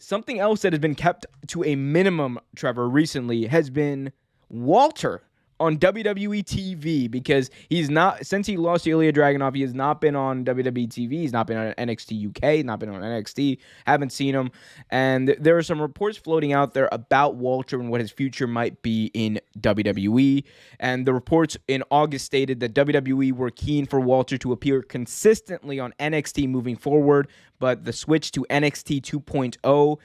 something else that has been kept to a minimum, Trevor, recently has been Walter on WWE TV, because he's not, since he lost to Ilya Dragunov, he has not been on WWE TV. He's not been on NXT UK, not been on NXT. Haven't seen him. And there are some reports floating out there about Walter and what his future might be in WWE. And the reports in August stated that WWE were keen for Walter to appear consistently on NXT moving forward, but the switch to NXT 2.0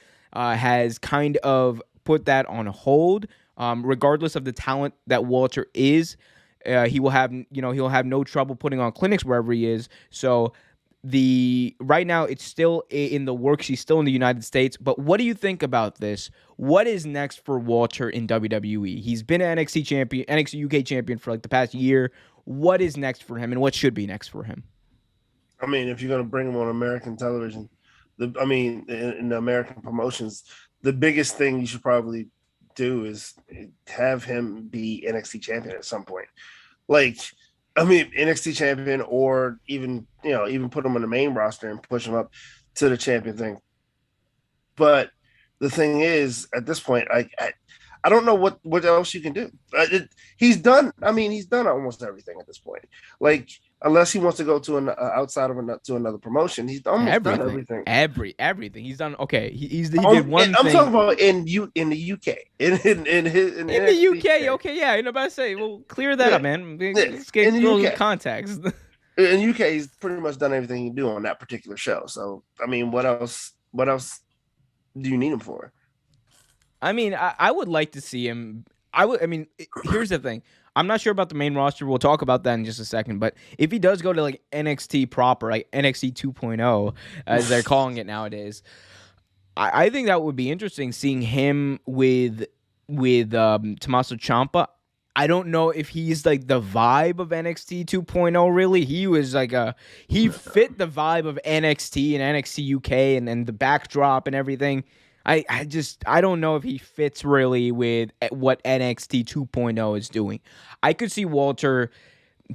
has kind of put that on hold. Regardless of the talent that Walter is, he will have, he'll have no trouble putting on clinics wherever he is. So right now it's still in the works. He's still in the United States. But what do you think about this? What is next for Walter in WWE? He's been an NXT UK champion for like the past year. What is next for him, and what should be next for him? I mean, if you're going to bring him on American television, in the American promotions, the biggest thing you should probably do is have him be NXT champion at some point. NXT champion, or even put him on the main roster and push him up to the champion thing. But the thing is, at this point, I don't know what else you can do. He's done almost everything at this point. Unless he wants to go to outside of to another promotion, he's almost done everything. Everything he's done. Okay, he did one thing. I'm talking about in the UK. In the UK. Okay, yeah. I'm about to say, well, clear that up, man. Let's get a little context. In UK, he's pretty much done everything he can do on that particular show. So, what else do you need him for? I would like to see him. Here's the thing. I'm not sure about the main roster. We'll talk about that in just a second. But if he does go to NXT proper, NXT 2.0, as they're calling it nowadays, I think that would be interesting, seeing him with Tommaso Ciampa. I don't know if he's the vibe of NXT 2.0. Really, he was he fit the vibe of NXT and NXT UK and the backdrop and everything. I don't know if he fits really with what NXT 2.0 is doing. I could see Walter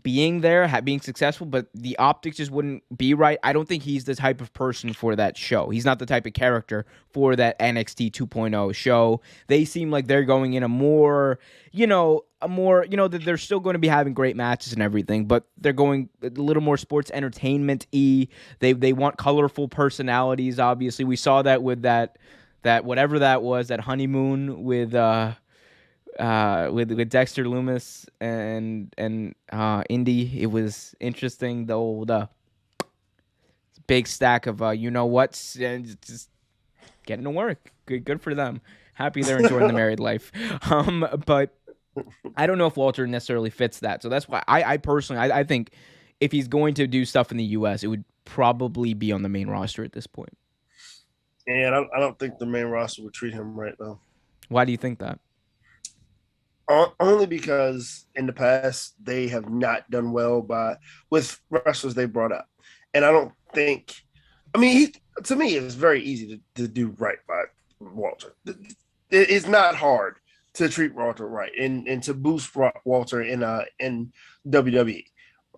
being there, being successful, but the optics just wouldn't be right. I don't think he's the type of person for that show. He's not the type of character for that NXT 2.0 show. They seem like they're going in that they're still going to be having great matches and everything, but they're going a little more sports entertainment-y. They want colorful personalities, obviously. We saw that with that whatever that was, that honeymoon with Dexter Lumis and Indy. It was interesting. The old big stack of what's and just getting to work. Good for them. Happy they're enjoying the married life. But I don't know if Walter necessarily fits that. So that's why I personally I think if he's going to do stuff in the US, it would probably be on the main roster at this point. And I don't think the main roster would treat him right, though. Why do you think that? Only because in the past they have not done well with wrestlers they brought up, and I don't think. To me, it's very easy to do right by Walter. It's not hard to treat Walter right and to boost Walter in WWE,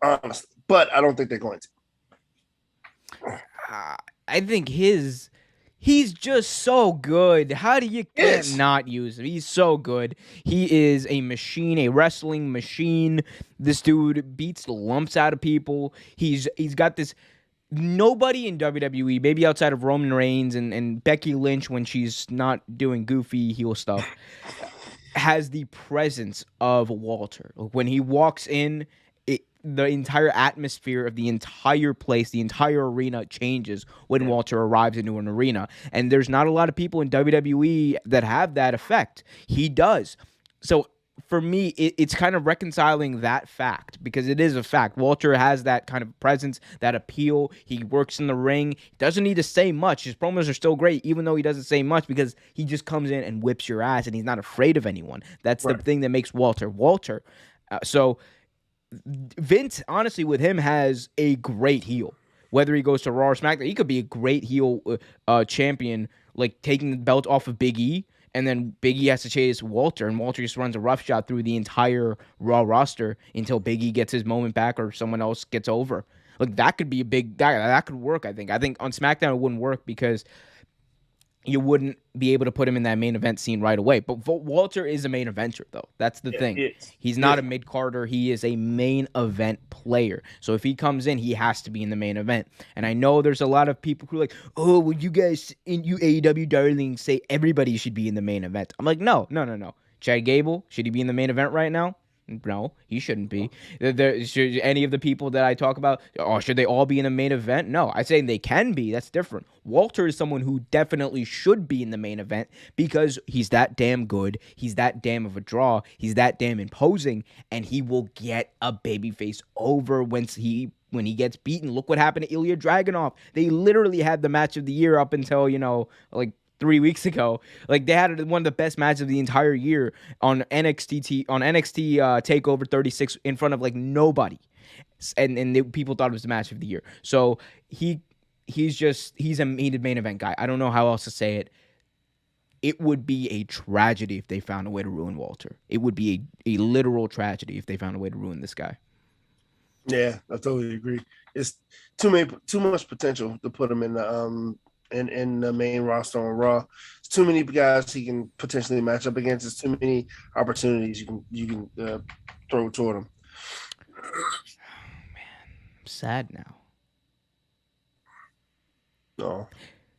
honestly. But I don't think they're going to. I think he's just so good. How do you can't not use him? He's so good. He is a machine, a wrestling machine. This dude beats the lumps out of people. He's got this. Nobody in WWE, maybe outside of Roman Reigns and Becky Lynch when she's not doing goofy heel stuff, has the presence of Walter. When he walks in, the entire atmosphere of the entire place, the entire arena changes when Walter arrives into an arena. And there's not a lot of people in WWE that have that effect. He does. So for me, it's kind of reconciling that fact, because it is a fact. Walter has that kind of presence, that appeal. He works in the ring. Doesn't need to say much. His promos are still great, even though he doesn't say much, because he just comes in and whips your ass, and he's not afraid of anyone. That's the thing that makes Walter Walter. So Vince, honestly, with him, has a great heel. Whether he goes to Raw or SmackDown, he could be a great heel champion, taking the belt off of Big E, and then Big E has to chase Walter, and Walter just runs a roughshod through the entire Raw roster until Big E gets his moment back or someone else gets over. That could be that could work, I think. I think on SmackDown it wouldn't work because you wouldn't be able to put him in that main event scene right away. But Walter is a main eventer, though. That's the Yeah, thing. it's He's not yeah. a mid carder. He is a main event player. So if he comes in, he has to be in the main event. And I know there's a lot of people who are like, oh, well, you guys in you AEW darlings say everybody should be in the main event. I'm like, no, no, no, no. Chad Gable, should he be in the main event right now? No, he shouldn't be. Should any of the people that I talk about, oh, should they all be in the main event? No, I say they can be. That's different. Walter is someone who definitely should be in the main event because he's that damn good. He's that damn of a draw. He's that damn imposing, and he will get a babyface over when he gets beaten. Look what happened to Ilya Dragunov. They literally had the match of the year up until, like 3 weeks ago. Like, they had one of the best matches of the entire year on NXT Takeover 36 in front of like nobody, and people thought it was the match of the year. So he's a main event guy. I don't know how else to say it. It would be a tragedy if they found a way to ruin Walter. It would be a literal tragedy if they found a way to ruin this guy. Yeah, I totally agree. It's too much potential to put him in the main roster on Raw. It's too many guys he can potentially match up against. It's too many opportunities you can throw toward him. I'm sad now. No.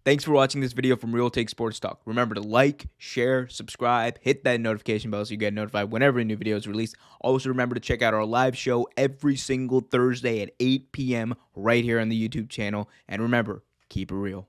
Thanks for watching this video from Real Take Sports Talk. Remember to like, share, subscribe, hit that notification bell so you get notified whenever a new video is released. Also, remember to check out our live show every single Thursday at 8 p.m. right here on the YouTube channel. And remember, keep it real.